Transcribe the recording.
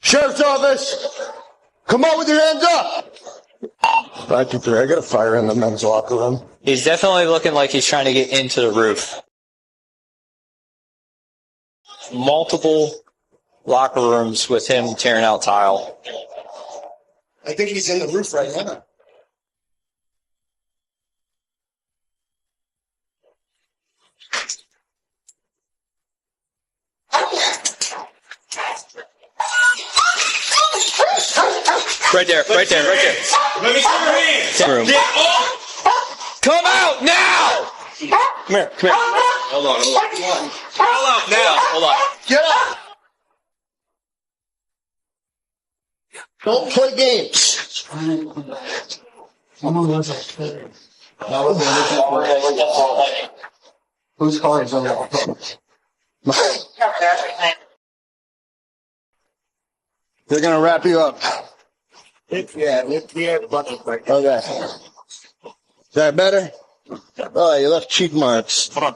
Sheriff's office! Come on with your hands up! 523, I got a fire in the men's locker room. He's definitely looking like he's trying to get into the roof. Multiple locker rooms with him tearing out tile. I think he's in the roof right now. Right there. Let me see your hands. Room. Get off. Come out now! Come here. Hold on. Pull out now. Hold on. Get up! Don't play games. Whose car is on that? They're gonna wrap you up. Okay. Is that better? Oh, you left cheek marks. Hold on.